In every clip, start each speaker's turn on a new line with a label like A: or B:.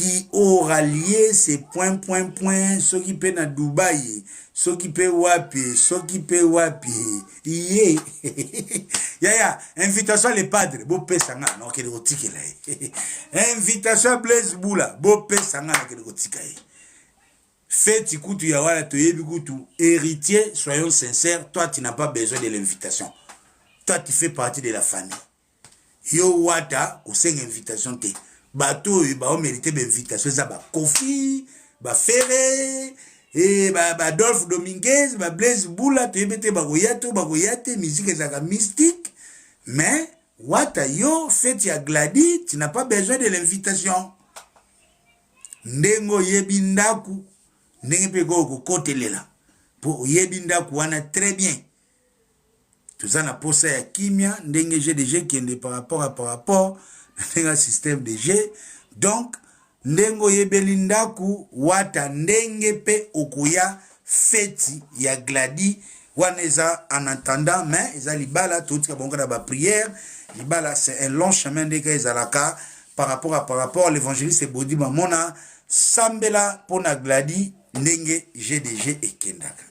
A: qui aura lié ces points, ceux qui paient na Dubaï, ceux qui paient wapi, yé. Ya, invitation les padres, beau pe sanga, non, que de rotike là. Invitation Blaise Boula, beau pe sanga, que de rotike. Faites écoute, yawala, to yebi kutu, héritier, soyons sincères, toi tu n'as pas besoin de l'invitation. Toi tu fais partie de la famille. Yo wata, ou c'est une invitation te. Bateau, on mérite une invitation, ça va Kofi, ba Ferré, et ba Dolph Dominguez, ba Blaise Boula, tu yebete bagoyate, musique ezaka mystique. Mais, wata yo, faites ya gladi, tu n'as pas besoin de l'invitation. Ndengo yebindaku, ndenge pe go kotelela. Pour yebindaku, wana très bien. Tout ça n'a pas ça ya kimia, ndenge GDG qui est par rapport, ndenge système de G. Donc, ndengo yebelindaku, wata ndenge pe okuya feti ya gladi, waneza en attendant, mais ils a libala, tout ce qu'on a prière, libala c'est un long chemin de ezalaka par rapport, l'évangéliste Bodi Mamona, sambela pona gladi, ndenge GDG et kendaka.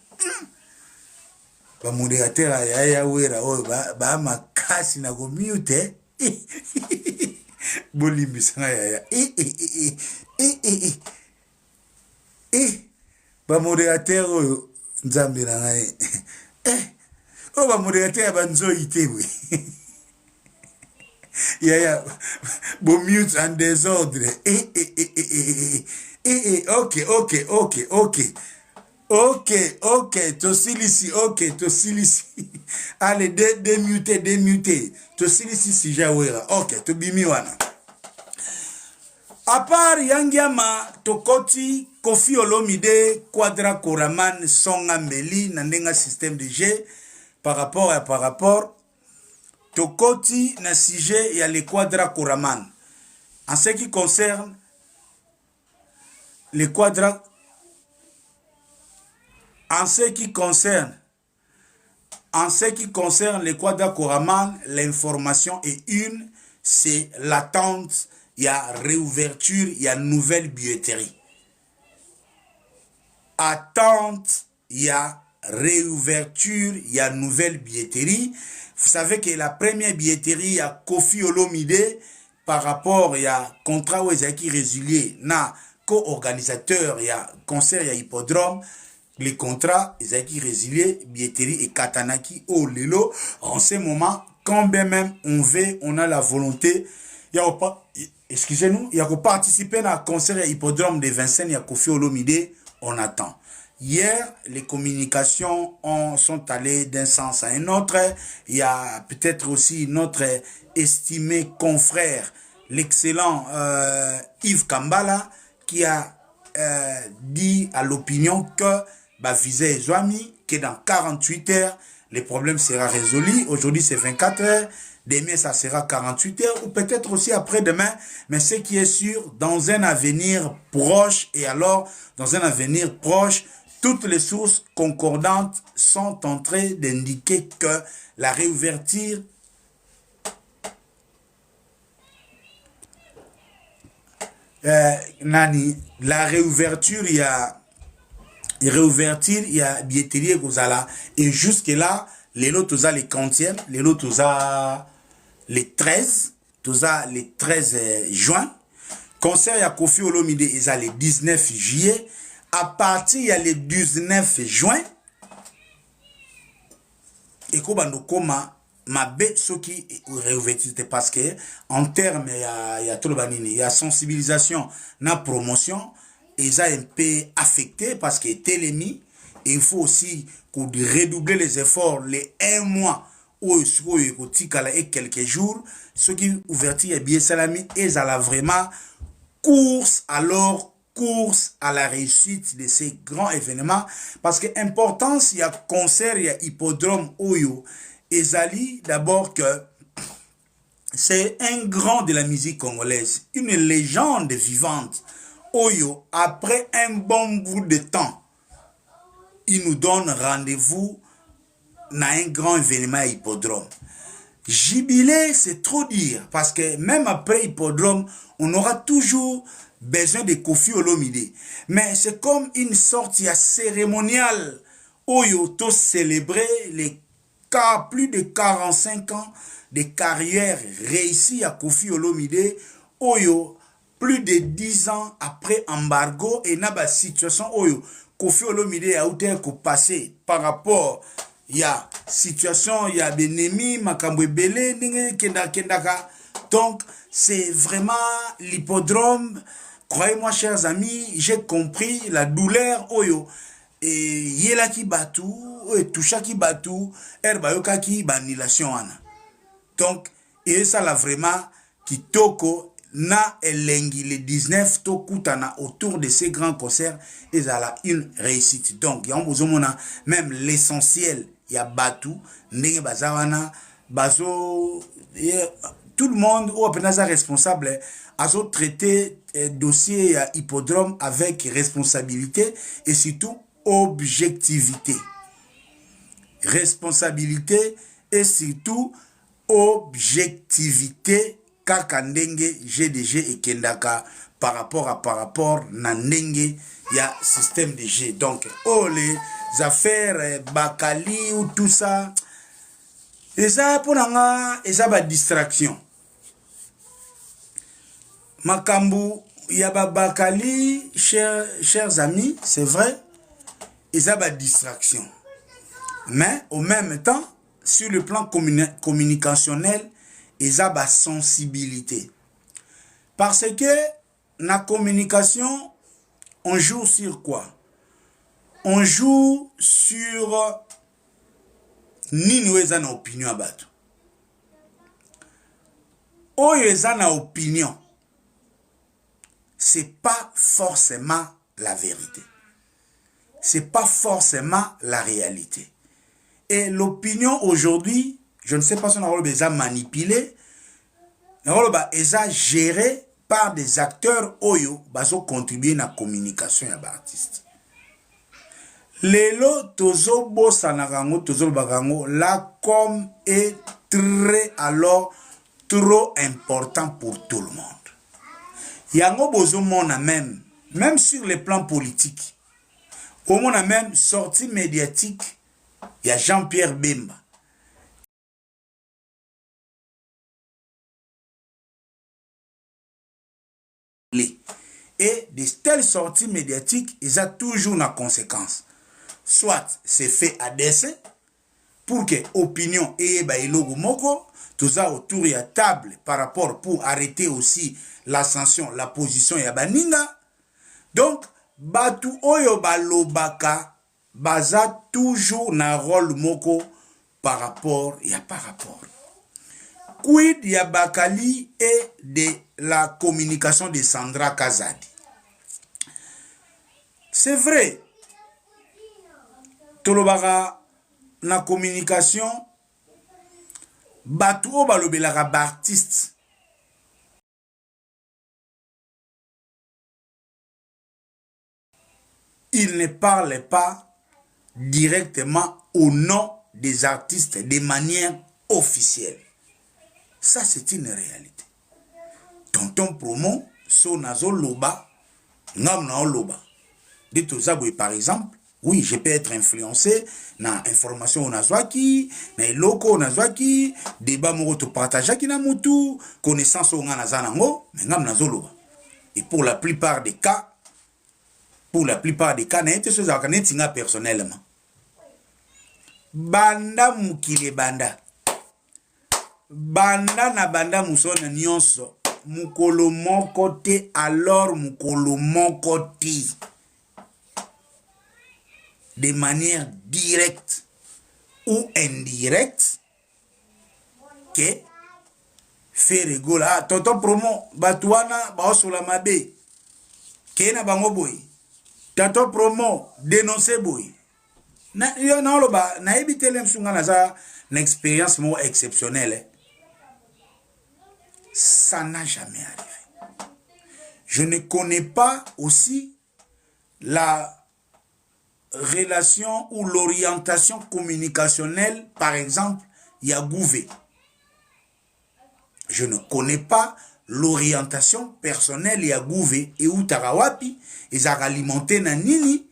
A: Ba modérateur ya wera o ba makasi na go mute bolimbisanga ya ba modérateur o nzambe na ngai o ba modérateur ba nzoi te we ya bo mute en désordre ok, tosilisi, allez, démuter, tosilisi si jawera, ok, to bimiwana. À part Yangiama, Tokoti, Kofi Olomide, Quadra Koraman, Songa Meli, Nandenga système de G, par rapport, Tokoti, na sujet, il y a les Quadra Koraman. En ce qui concerne les Quadra, en ce qui concerne les Quadra Koraman, l'information est une, c'est l'attente, il y a réouverture, il y a nouvelle billetterie. Attente, il y a réouverture, il y a nouvelle billetterie. Vous savez que la première billetterie, il y a Kofi Olomide, par rapport, il y a contrat où ils qui résilié, na co-organisateur, il y a concert, il y a hippodrome. Les contrats, ils ont qui résilié, billetterie et katanaki au lelo. En ce moment, quand bien même on a la volonté, excusez-nous, il y a que participer à un concert et hippodrome de Vincennes, il y a Kofi Olomide, on attend. Hier, les communications sont allées d'un sens à un autre. Il y a peut-être aussi notre estimé confrère, l'excellent Yves Kambala, qui a dit à l'opinion que visé Zouami, que dans 48 heures, le problème sera résolu. Aujourd'hui, c'est 24 heures. Demain, ça sera 48 heures ou peut-être aussi après-demain. Mais ce qui est sûr, dans un avenir proche, et alors, dans un avenir proche, toutes les sources concordantes sont en train d'indiquer que la réouverture la réouverture, il y a billetterie et jusque là les lots tous les 40e, les lots tous les 13 juin, concert il y a Kofi Olomide ils a les 19 juillet, à partir il y a les 19 juin et koma mabe ceux qui réouverture parce que en termes il y a tout le banini, il y a sensibilisation na promotion ils ont un peu affecté parce que télémi il faut aussi redoubler les efforts les 1 mois ou et quelques jours ceux qui ouverture bien salami et à la vraiment course à la réussite de ces grands événements parce que importance il y a concert il y a hippodrome oyo Ezali, d'abord que c'est un grand de la musique congolaise, une légende vivante. Oyo, après un bon bout de temps, il nous donne rendez-vous dans un grand événement hippodrome. Jubilé, c'est trop dire, parce que même après hippodrome, on aura toujours besoin de Kofi Olomide. Mais c'est comme une sorte de cérémonial où il a célébré les plus de 45 ans de carrière réussie à Kofi Olomide, où plus de 10 ans après embargo et na ba situation où Kofi Olomide a été passé par rapport ya situation ya benemi makambo belé ninge kendaka. Donc c'est vraiment l'hippodrome. Croyez-moi chers amis, j'ai compris la douleur oyo et yela ki batu et toucha ki batu erbayoka ki banilation ana. Donc et ça là vraiment kitoko na elengi le 19 to kutana autour de ces grands concerts et ça a une réussite. Donc ya mbozomona même l'essentiel ya batu ndenge bazawana bazo tout le monde ou apena responsable a traité dossier à hippodrome avec responsabilité et surtout objectivité. Responsabilité et surtout objectivité kaka ndenge GDG et Kendaka par rapport na ndenge ya système de G. Donc oh les affaires Bakali ou tout ça et ça pour nga et ça ba distraction. Makambu yaba Bakali chers amis, c'est vrai, et ça ba distraction. Mais au même temps sur le plan communicationnel, ils ont la sensibilité. Parce que la communication, on joue sur quoi? On joue sur nini weza na opinion abatu. Oyo eza na opinion, c'est pas forcément la vérité. C'est pas forcément la réalité. Et l'opinion aujourd'hui, je ne sais pas si on a déjà manipulé, on a déjà géré par des acteurs oyo bazo contribuer à la communication ya ba artiste. Lelo tozo bossa na rango tozo bagango la com est trop important pour tout le monde. Yango bozo mona même sur le plan politique. Comme on a même sortie médiatique, il y a Jean-Pierre Bemba. Et de telles sorties médiatiques, ils ont toujours une conséquence. Soit c'est fait à dessein, pour que l'opinion et logo moko, tout ça autour de la table par rapport pour arrêter aussi l'ascension, la position ya baninga. Donc, batu oyo balobaka, baza toujours na rôle moko par rapport. Quid ya Bakali et de la communication de Sandra Kazadi. C'est vrai, tolobaka na communication, batu o balobelaka ba artiste. Il ne parle pas directement au nom des artistes de manière officielle. Ça, c'est une réalité. Tonton promo, so nazo loba, ngam na loba. De tout ça, par exemple, oui, je peux être influencé na information onazwaki, na eloko onazwaki, débat moko to partageaki na mutu, connaissance on na zanango, mais ngam nazo loba. Et pour la plupart des cas, na été chose akanetinga personnellement. Banda mukile banda. Banda na banda musona nyonso. Mukolo moko te, alors mukolo moko te. De manière directe ou indirecte, que fait rigoler. Ah, tonton promo, batuana, baosola mabe. Kena bango boy. Tonton promo, dénoncer boy. Na éviter l'imsunga na une expérience exceptionnelle. Ça n'a jamais arrivé. Je ne connais pas aussi la relation ou l'orientation communicationnelle, par exemple, Yagouvé. Je ne connais pas l'orientation personnelle ya gouve et utaka wapi ezaka alimenté na nini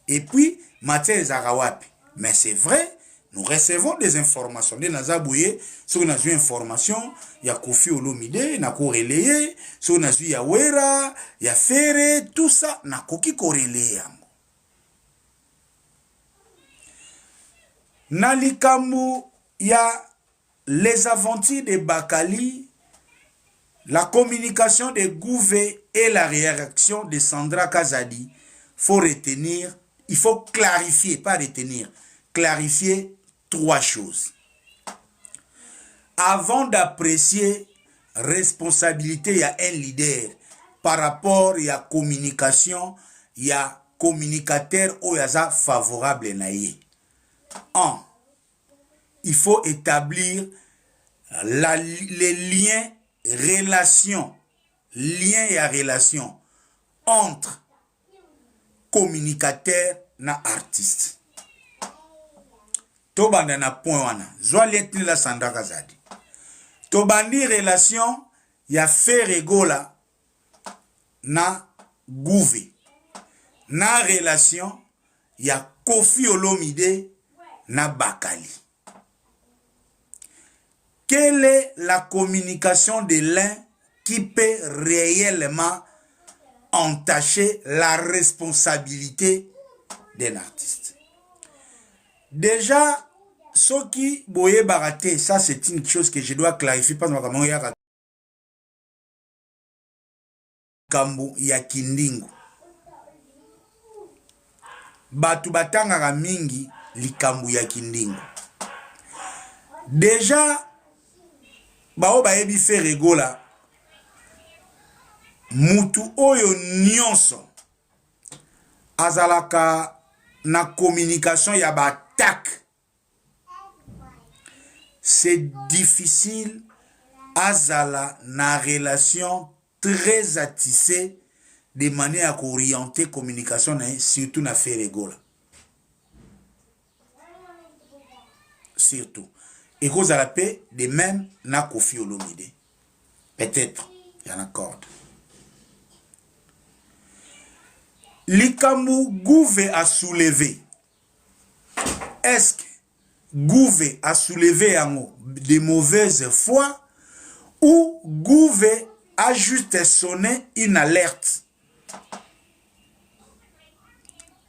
A: et puis matière ezaka wapi. Mais c'est vrai, nous recevons des informations de nazabouye sur na une information ya Koffi Olomide na ko relayer sur na ya Wera ya Fere tout ça na koki ko relayer. Na likambu ya les aventures de Bakali, la communication de Gouve et la réaction de Sandra Kazadi, faut retenir, il faut clarifier, pas retenir, clarifier 3 choses. Avant d'apprécier responsabilité, il y a un leader par rapport à la communication, il y a communicateur ou il y a favorable naïe. 1. Il faut établir les liens, relations, liens et relations entre communicateur et artiste. Tobanda na point wana. Zoaletni la Sandra Kazadi. Tobandi relation ya Feregola na Gouve. Na relation ya Koffi Olomide na Bakali. Quelle est la communication de l'un qui peut réellement entacher la responsabilité d'un artiste? Déjà, ce qui boye baraté, ça c'est une chose que je dois clarifier parce que il y a kambu ya kindingu. Batu batanga mingi likambu ya kindingu. Déjà, bao baebi Feregola mutu oyo nyonso azalaka na communication ya batak. C'est difficile azala na relation très attissée de manière à orienter communication surtout na Feregola. Surtout. Et cause à la paix, de même na Koffi Olomide. Peut-être, il y en a corde. Likambu Gouve a soulevé. Est-ce que Gouve a soulevé de mauvaise foi ou Gouve a juste sonné une alerte?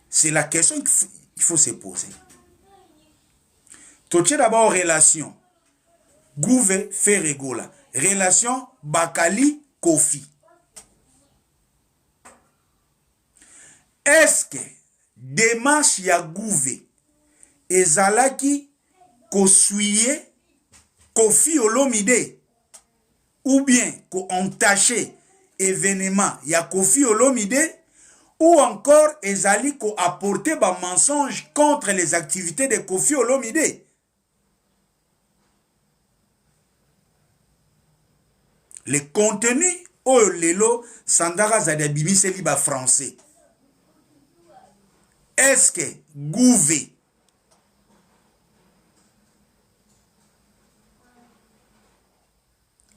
A: C'est la question qu'il faut se poser. Tout d'abord relation Gouve Feregola, relation Bakali Koffi. Est-ce que démarche ya Gouve ezalaki kosuye Koffi Olomide ou bien ko entaché événement ya Koffi Olomide ou encore ezali ko apporter ba mensonge contre les activités de Koffi Olomide? Le contenu au lelo Sandra Kazadi bimiseli ba français. Est-ce que Gouve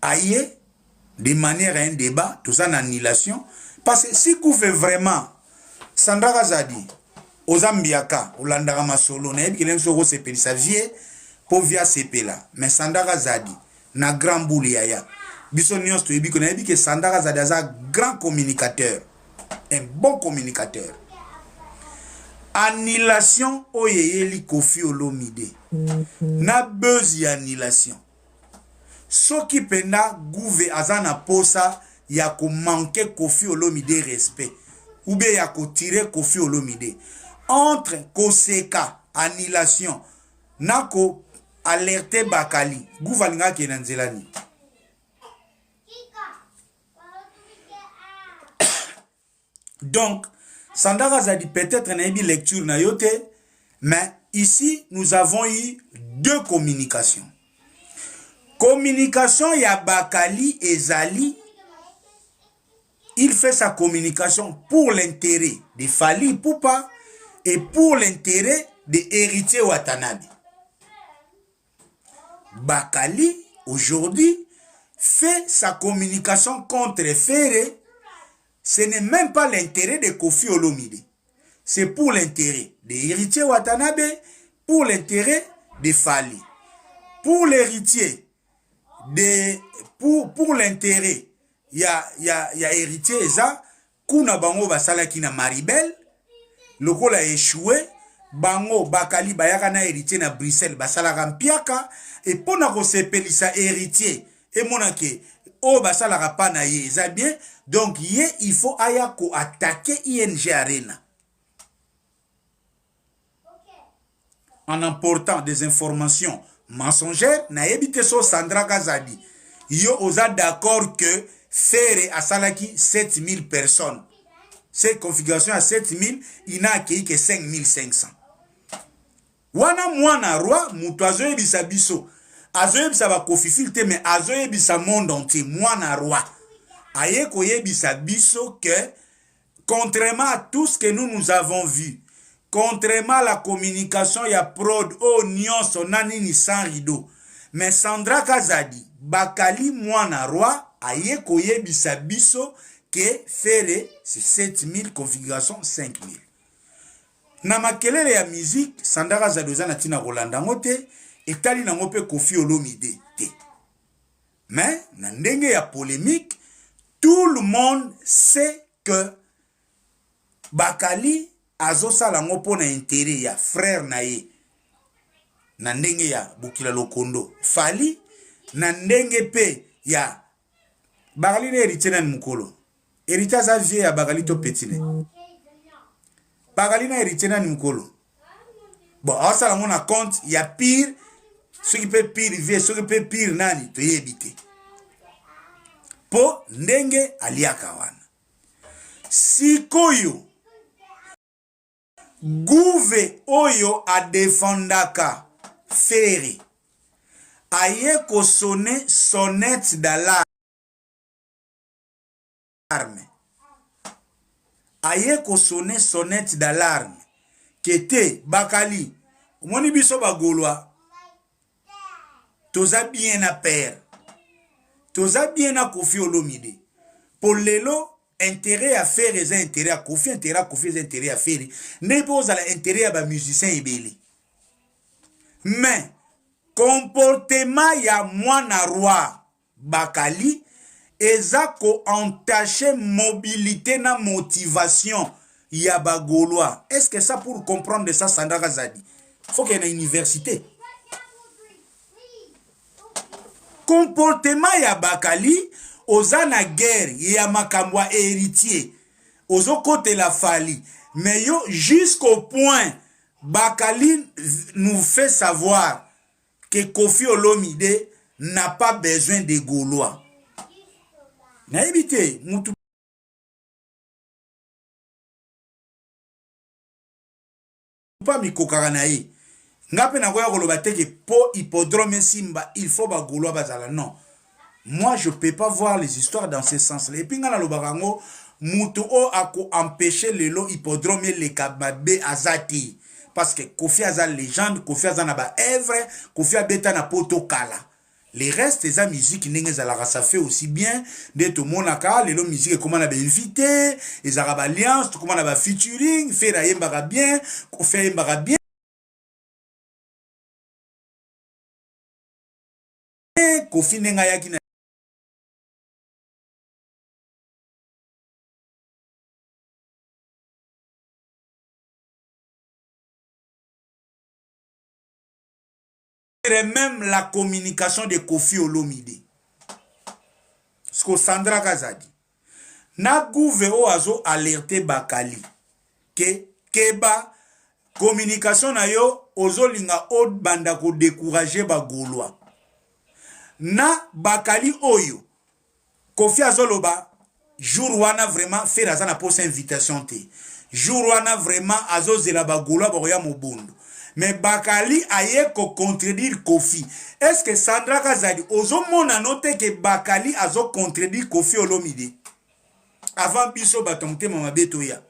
A: aille de manière à un débat, tout ça en annulation? Parce que si Gouve vraiment Sandra Kazadi aux Ambiaka, au Landara Solo, na yebi soko sepeli sa vie pour via sepela. Mais Sandra Kazadi na grand bouli yaya. Biso nyos to yebi ko na yebi que Sandra Kazadi a grand communicateur, un bon communicateur. Annulation oyeyeli Koffi Olomide. Na buzz annulation. Ce qui penda Gouve azana posa ya ko manquer Koffi Olomide respect ou bien ya ko tirer Koffi Olomide entre koseka annulation nako alerter Bakali Gouve alinga ke nanzelani. Donc Sandra Kazadi peut-être n'a eu lecture na yote, mais ici nous avons eu 2 communications. Communication ya Bakali et Zali, il fait sa communication pour l'intérêt de Fally Ipupa et pour l'intérêt de Héritier Watanabe. Bakali aujourd'hui fait sa communication contre Ferré, ce n'est même pas l'intérêt de Kofi Olomide. C'est pour l'intérêt de l'héritier Watanabe, pour l'intérêt de Fali. Pour l'héritier, pour l'intérêt, il y a héritier Eza, Kuna Bango Basalaki na Maribel, le rôle a échoué, Bango Bakali Bayaka na héritier na Bruxelles, Basalaka Mpiaka, et pour na Kosepelisa héritier, et monake, oh Basalaka pa na ye, Eza bien, donc il faut ayako attaquer ING Arena. En emportant des informations mensongères, na ebite so Sandra Kazadi. Yo osa d'accord que Ferré a salaki 7000 personnes. Cette configuration à 7000, il n'a accueilli que 5500. Wana mwana roi, mutu azoye bisa biso. Azoye bisa ba kofifilte, mais azoye bisa monde entier. Mwana roi. Aye koye bisa biso que, contrairement à tout ce que nous avons vu, contrairement à la communication, il y a prod, oh, nyonso, nanini sans rideau. Mais Sandra Kazadi, Bakali Mwana Roi, aye koye bisa biso, que Ferré, c'est 7000, configuration 5000. Na makelele ya musique, Sandra Kazadi oza na tina Rolanda ngote, etali na ngope Kofi Olomide te. Mais, na ndenge ya polémique, tout le monde sait que Bakali azosala ngo pona intérêt ya frère na ye na ndenge ya Bukila Lokondo Fali na ndenge pe ya Bakali na héritier na mukolo héritier za vie ya Bakali to petine Bakali na héritier na mukolo bon asala ngo na compte ya pire ce qui peut pire vie ce qui peut pire nani to yebite po ndenge aliaka wana sikoyo Gouve oyo a defendaka Ferré aye ko sonne sonnette d'alarme aye ko sonne sonnette d'alarme kete Bakali moni biso bagolwa toza bien à père toza bien à Kofi Olomide pour lelo intérêt à faire les intérêts à Kofi, intérêt à Kofi, intérêt à faire. N'est pas l'intérêt à musicien et belé. Mais, comportement ya mwana roi Bakali, ezako entaché mobilité na motivation ya bagolois. Est-ce que ça pour comprendre ça, Sandra Kazadi? Faut qu'il y ait une université. Comportement ya Bakali, oza na guerre ya makambwa héritier ozo kote la Fali mais yo jusqu'au point Bakali nous fait savoir que Kofi Olomide n'a pas besoin de Gaulois na ebite mutu pas mikokaka na ye ngape na koya koloba te ke po hippodrome simba il faut ba Gaulois bazala non. Moi, je ne peux pas voir les histoires dans ce sens-là. Et puis, dans le barango, Moutou a empêché le lot hippodrome le kababe azati. Parce que Kofi a une légende, Kofi a une œuvre, Kofi a na poto kala. Les restes des musiques, ça fait aussi bien d'être au monaka, les musiques, comment on a invité, les arabes alliances, comment on a featuring, fait la yembaga bien, Kofi a yembaga bien. Kofi nenga yaki même la communication de Kofi Olomide. Ce que Sandra Kazadi. Na gouverneur azo alerté Bakali. Que keba communication na yo ozo linga od banda ko décourager ba Gaulois. Na Bakali oyo. Kofi azoloba jour wana vraiment fait razana pour cette invitation te. Jour wana vraiment azo zela ba Gaulois boya mobondo. Mais Bakali aye ko contredire Kofi. Est-ce que Sandra Kazadi ozo mona note que Bakali azo contredire Kofi Olomide? Avant biso batomte mama beto ya.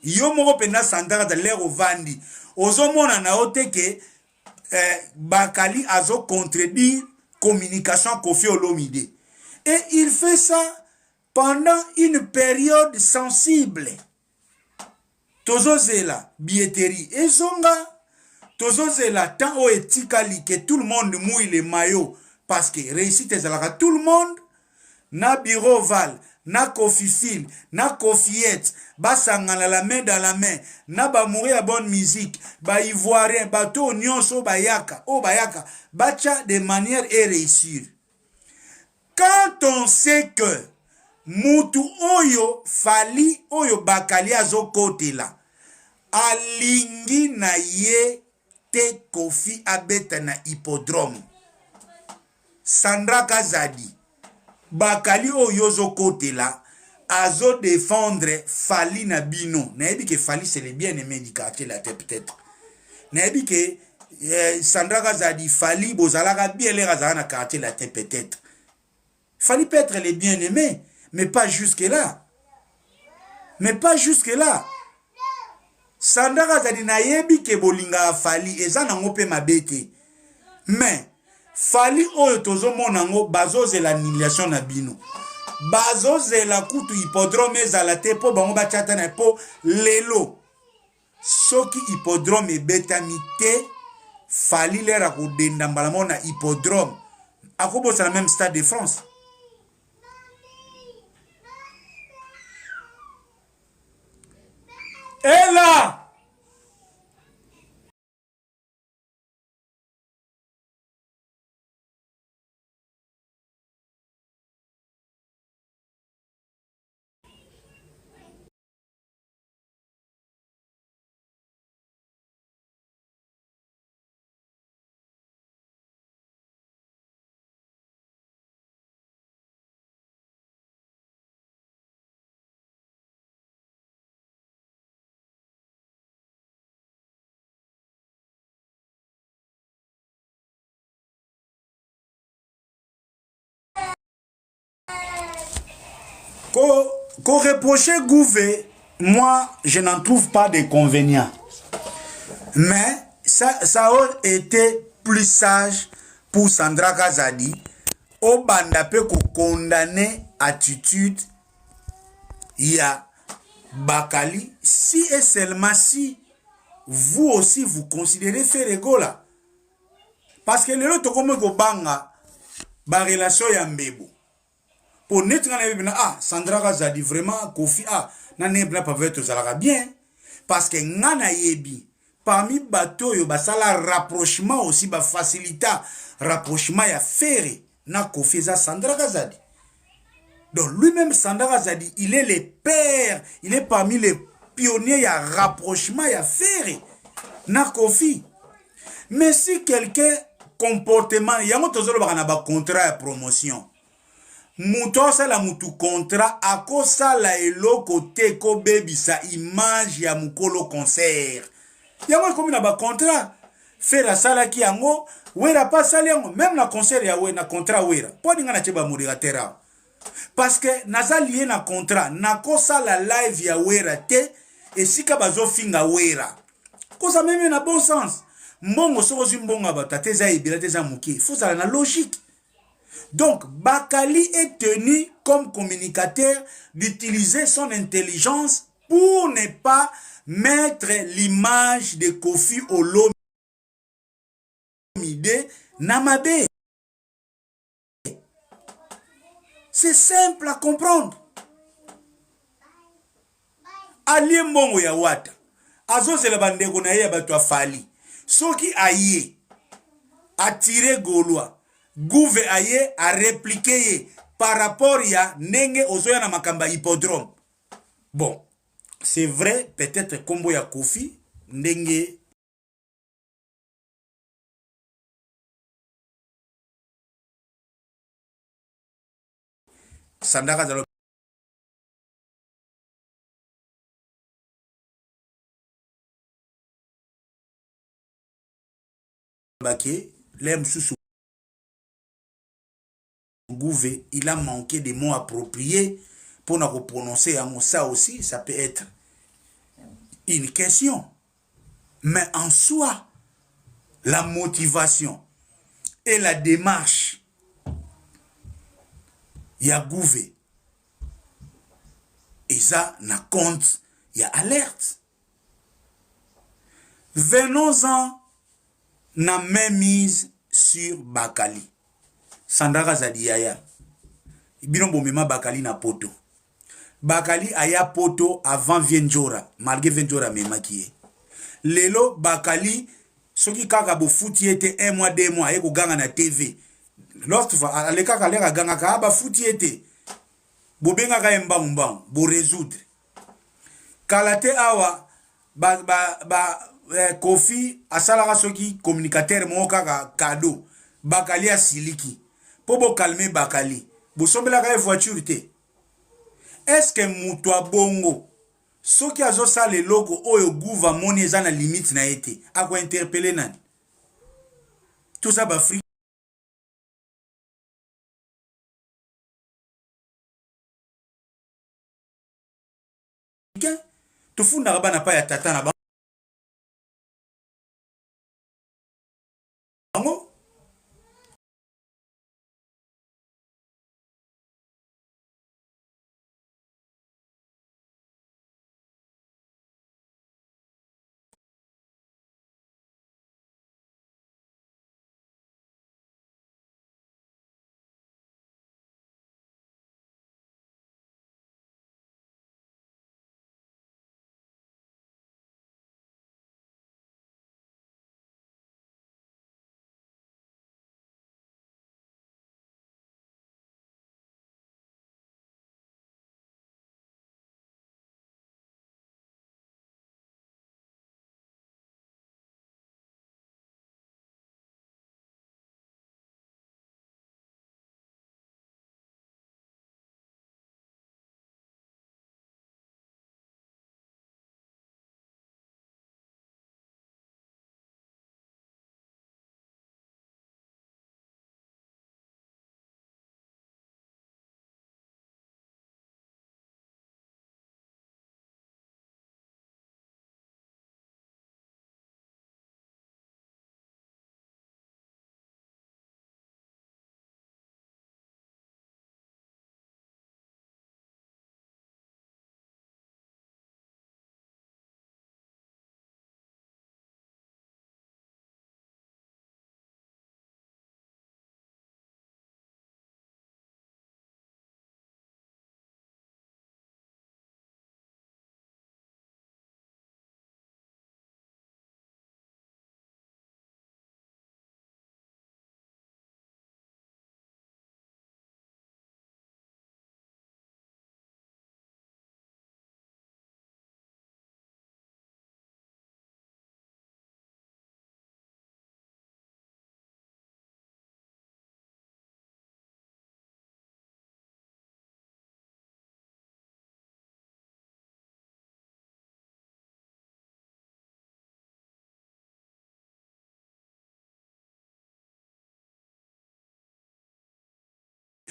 A: Yo moko pena Sandra Kazadi lero vandi. Ozo mona na ote que Bakali azo contredire communication Kofi Olomide. Et il fait ça pendant une période sensible. Tozozela billetterie ezonga. Tozozela tant o etikali que tout le monde mouille les maillots parce que réussite ezalaka tout le monde. Na bureau val, na Kofifil, na Kofiette, basangana la main dans la main, na ba mourir à bonne musique, ba ivoirien, bato nyonso bayaka, o bayaka, bacha de manière et réussir. Quand on sait que mutu oyo fali oyo bakali azo kote la, alingi na ye te Kofi abeta na hippodrome, Sandra Kazadi, bakali oyo zo kote la, azo défendre Fali na bino. Naebi que Fali c'est le bien-aimé du quartier la tête peut-être. Naebi que Sandra Kazadi Fali bozalaka bien les razana na quartier la tête peut-être. Fali peut être le bien-aimé, mais pas jusque là. Mais pas jusque là. Sandra Kazadi naebi que bolinga Fali eza nango pe mabete. Mais Fali oyo tozo monango bazoze la annulation na bino. Bazoze la kutu hippodrome ezala te po bango bachata na po lelo. Soki hippodrome ebetami te, Fali lera kodenda mbala mona hippodrome. Akobo c'est la même Stade de France. Et là Qu'on reprochait Gouvé, moi, je n'en trouve pas d'inconvénient. Mais ça aurait été plus sage pour Sandra Kazadi au bandape qu'on condamner attitude il y a Bakali si et seulement si vous aussi vous considérez faire égola. Parce que le autre comme banga ba relation ya mbebo. Pour nettre Sandra Kazadi vraiment Kofi na nebla pas veut zalaka bien parce que ngana yebi parmi bateau yo basala rapprochement aussi ba facilita rapprochement ya ferré na Kofi za Sandra Kazadi. Donc lui-même Sandra Kazadi, il est le père, il est parmi les pionniers ya rapprochement ya ferré na Kofi. Mais si quelqu'un comportement yango tozolo bana ba contrat ya promotion muto sala mutu contrat akosa la eloko te ko baby sa image ya mukolo concert yango comme na ba contrat faire sala ki yango wera pas sala yango même na concert ya we na contrat wera poni ngana cheba moderateur parce que naza lié na contrat nakosa la live ya wera te esika bazo finga wera kosa même na bon sens mbongo soko zimbonga batate za ibila te za muki faut ça na logique. Donc, Bakali est tenu comme communicateur d'utiliser son intelligence pour ne pas mettre l'image de Kofi Olomide Namabe. C'est simple à comprendre. Ali mbongo ya wata. Azo se la bandeko na ye bato Fali. Soki aye attirer Gaulois. Gouve aye a répliqué par rapport à nenge ozoya na makamba hippodrome. Bon, c'est vrai, peut-être combo ya Kofi, nenge Sandaka zalo Baké, l'aime sous Gouvé, il a manqué des mots appropriés pour nous prononcer. Ça aussi, ça peut être une question. Mais en soi, la motivation et la démarche ya gouve eza na compte ya alerte. Venons-en na main mise sur Bakali. Sandaka zadi yaya. Bino bomema Bakali na poto. Bakali aya poto avant Vienjora, malgré Vienjora mema kiye. Lelo Bakali soki kaka bo futi ete 1 mois 2 mois eko ganga na TV. Lorsque ale kaka leka ganga ka ba futi ete bo benga ka mbang bo résoudre. Kalate awa Kofi asalaka soki communicateur mo kaka cadeau Bakali asiliki po bo calmer Bakali bo sombela ka voiture te. Est-ce que mutwa bongo soki azo sale logo oyo gouva moni eza na limite na ete akwa interpeller nani? Tout ça ba free tufunda bana pa ya tata na bango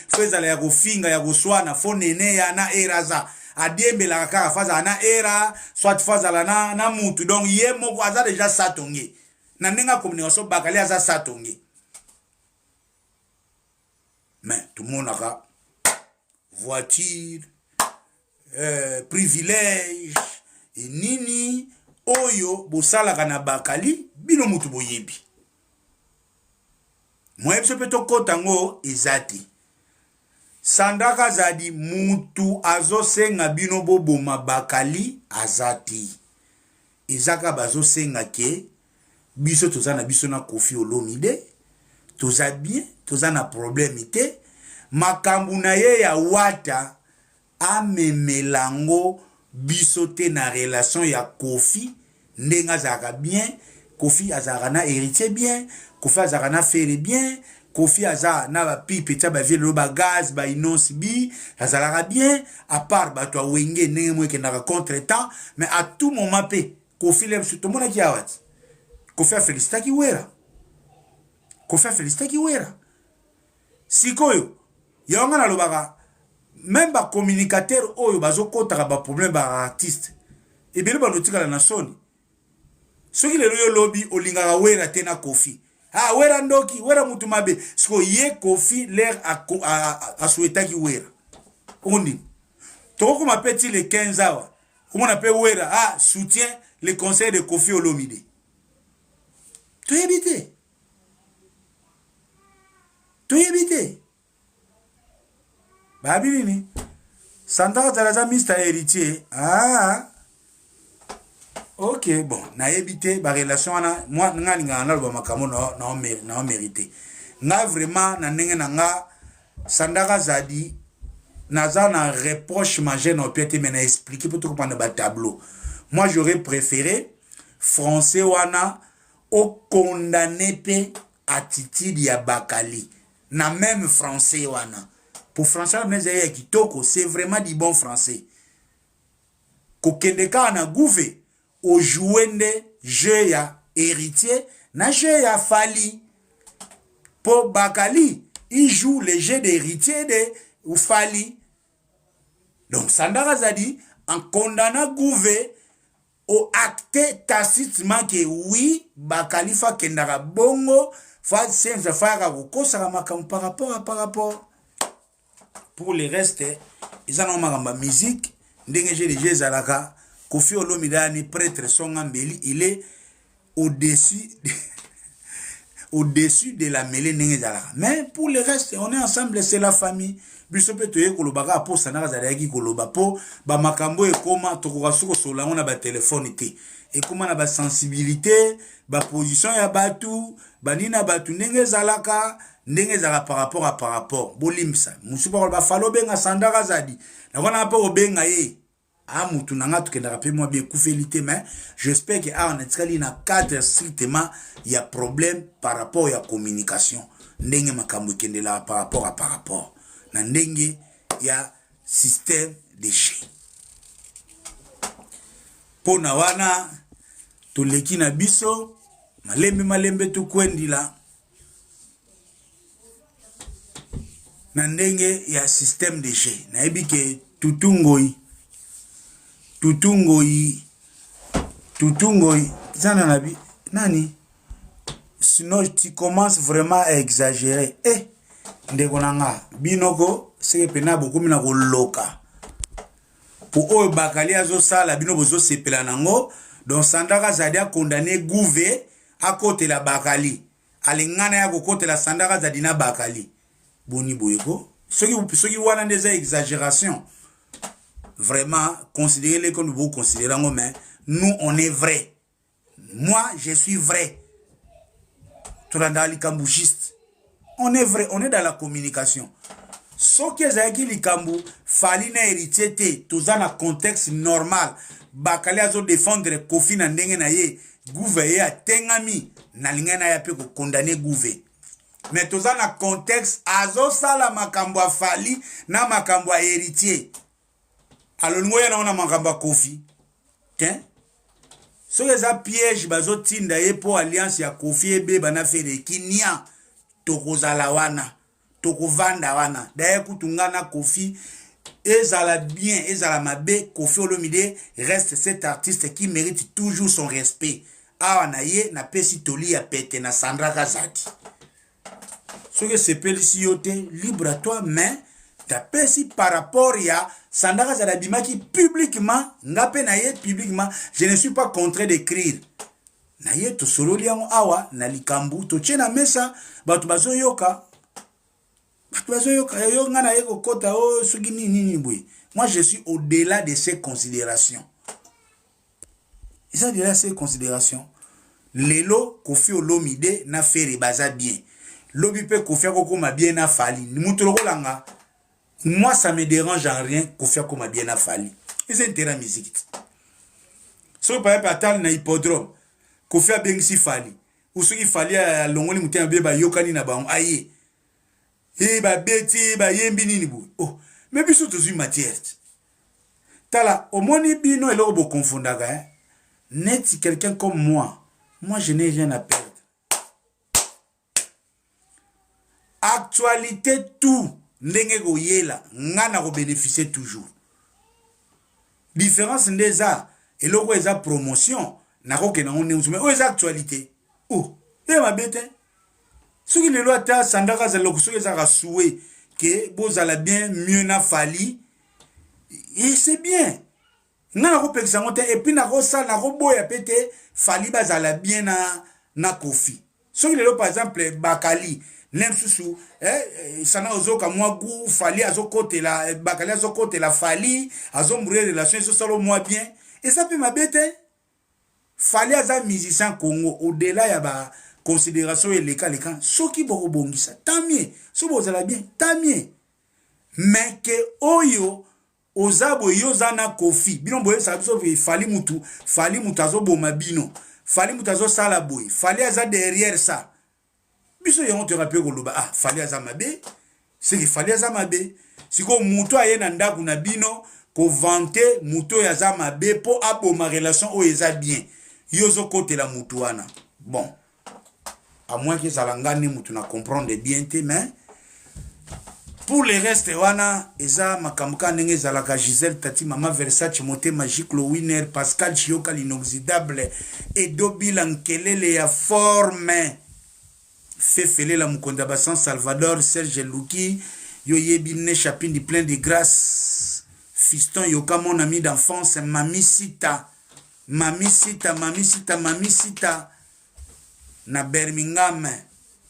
A: feza ya kufinga ya kuswana fonene ya na eraza adiembela kaka faza na era soit faza la na mutu donc ye moko aza déjà satonge na nenga communication Bakali aza satonge mais tout le monde a voiture privilège et nini oyo bosala na Bakali bino mutu boyebi moi je peux to kotango ezati Sandaka zadi mutu azo senga bino boboma Bakali azati. Ezaka bazo senga ke biso tozana biso na Kofi Olomide toza bien tozana problème te makambu na ye ya wata amemelango biso te na relation ya Kofi ndenga zaka bien Kofi azaka na héritier bien Kofi azaka na frère bien Kofi aza na ba pipe tia ba ville ba gaz ba inonsi bi azalaka bien à part ba to wenge ndenge mo ekendaka contre temps mais à tout moment pe Kofi lem tout mona ki awat Kofi a félicité ki wera sikoyo yonga na lobaka même ba communicateur oyo bazo kotaka ba problème ba artiste et bien ba notika la nation soki lelo yo lobi olingaka wera te na Kofi Ah, wera ndoki, wera mutumabe. Sko ye Kofi l'air a souhaité ki wera. Ondi. Toko ma petit le 15 awa. Comment on appelle wera? Ah, soutient le conseil de Kofi Olomide. Tu y habité. Tu y habité. Babini. Santa Zalaza Mr. Héritier. Ah. Ok, bon. Na habité, ba relation ana. Moi, nga na ba makamo na mérité. Nga vraiment na ndenge na nga Sandara Zadi naza na reproche majeur na piété mais na expliquer pour tout comprendre ba tableau. Moi, j'aurais préféré français wana au condamné pe attitude ya Bakali. Na même français wana. Pour français mneze kitoko, c'est vraiment du bon français. Kokendeka na gouvé au jouende jeu ya héritier na jeu ya Fali. Pour Bakali, il joue le jeu d'héritier de Fali. Donc Sandara Zadi en condamnant gouvé au acte tacitement que oui, Bakali fa kendara bongo, fa senza fa kosa makam par rapport. Pour le reste, ils en ont ma musique, ndenge j'ai les zalaka, Kofi Olomide ni prêtre son ambeli, il est au-dessus au-dessus de la mêlée ndenge zalaka. Mais pour le reste, on est ensemble, c'est la famille. Bisope toye kolobaka po Sandara Zadi koloba po ba makambo e koma tokoka suko sola on a ba téléphone té et comment na ba sensibilité ba position ya batu ba nina batu ndenge zalaka par rapport bolimsa musupa ba falo benga Sandara Zadi na wana pa obenga ye a mutu nanga tukenda pe moi bien kufelité mais j'espère que on est na cadre strictement il y a problème par rapport à communication ndenge makambo kendela par rapport na ndenge ya système de jeu. Pona wana toleki na biso malembe tukwendila na ndenge ya système de jeu. Na yebi ke tutungoi zana nabi nani sinon tu commences vraiment à exagérer. Ndeko nanga binoko seke pena beaucoup mina ko loka pour o Bakali azo sala bino bozo sepela nango donc Sandara Zadi a condamné Gouvé à côté la Bakali alingana ya ko côté la Sandara Zadi na Bakali boni boyeko soki wana des exagérations vraiment considérez-les comme vous considérez mais nous on est vrai, moi je suis vrai, Turandali Kambouchiste. On est vrai, on est dans la communication. Ce que Zaki Likambu, Fali na héritier te, tout ça dans contexte normal. Bakali azo défendre Kofi na ndenge na ye, Gouvé a tengami, na linga na ya pe ko condamner Gouvé. Mais tout ça dans contexte, azo sala makambo a Fali na makambo a héritier. Alors nous ya na makambo a Kofi. Tiens. Ce que ça piège bazo tinda ye po alliance ya Kofi ebe bana fere kinia. Tokozala wana tokovanda wana d'ailleurs kutungana Kofi ezala bien ezala mabe Kofi Olomide reste cet artiste qui mérite toujours son respect awa na ye na pesi toli ya pete na Sandara Zadi ce que c'est pelisi yote libre à toi mais ta pesi par rapport ya Sandara Zadi bimaki publiquement ngape na ye publiquement je ne suis pas contraint d'écrire na ye to solo liango awa na likambu to chena mesa batu bazo yoka yo ngana ye kokota o sugi nini boy. Moi je suis au-delà de ces considérations. Ils ont déjà ces considérations. Lelo Kofi Olomide na fere baza bien. Lobi pe Kofi Akoma bien na Fali. Mutuloko langa. Moi ça me dérange en rien Kofi Akoma bien na Fali. Ils ont intérêt à musique. So par exemple atal na hippodrome. Kofi a bengsi Fali. Ou ce qu'il fallait à longoli muté un bébé yokani na baon aye. Ba beti ba yembi nini bu. Oh, mais biso tozu matière. Tala, au moni bino elo bo confondaga hein. Net quelqu'un comme moi je n'ai rien à perdre. Actualité tout ndenge go yela ngana ko bénéficier toujours. Différence ndeza eloko eza promotion. Nako ke na on est mais eza actualité. Oh, et ma bête Ce qui le loi ta sandaka za lokuso za rasoué que bozala bien mieux na fali et c'est bien. Na ko pekisa ngote et puis na ko sa na ko boya pété fali bazala bien na Kofi. Ce qui le loi par exemple Bakali nem susu sana ozoka mwa gu fali azokote la Bakali azokote la fali azombré relation so solo moi bien et ça peut m'abêter. Fali aza musicien Congo au-delà ya ba considération et les cas ceux qui vont rebondir tant mieux ceux qui vont bien tant mieux mais que oyo ozabo yozana Kofi bino boye ça biso fali mutu azo boma bino fali mutu azo sala boy fali aza derrière ça biso yongo te rappelle ko loba fali aza mabe c'est que fali aza mabe siko mutu aye na ndaku na bino ko vanter mutu aza mabe po aboma relation o eza bien yozo kote la mutu wana bon. À moins que ça l'engane, nous ne comprendre bien, mais pour le reste, wana eza makamka nenge zalaka Gisèle Tati Mama Versace Moté Magique le Winner Pascal Chioka l'inoxydable et Dobila Nkelele ya forme Fefele la Mukonda Bassan Salvador Serge Louki yo yebine chapin di plein de grâce fiston yoka mon ami d'enfance Mami Sita na Birmingham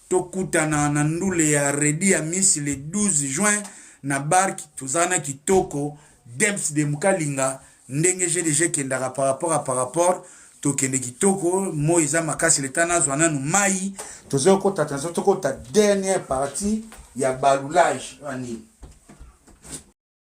A: tokuta na ndule ya redi ya Miss le 12 juin na barki tuzana kitoko Dems de Mukalinga ndenge je déjà kendaka par rapport to kende kitoko Moïse makasi letana zwana nu mai tozoko tatanzo tokota dernière partie ya balulage ani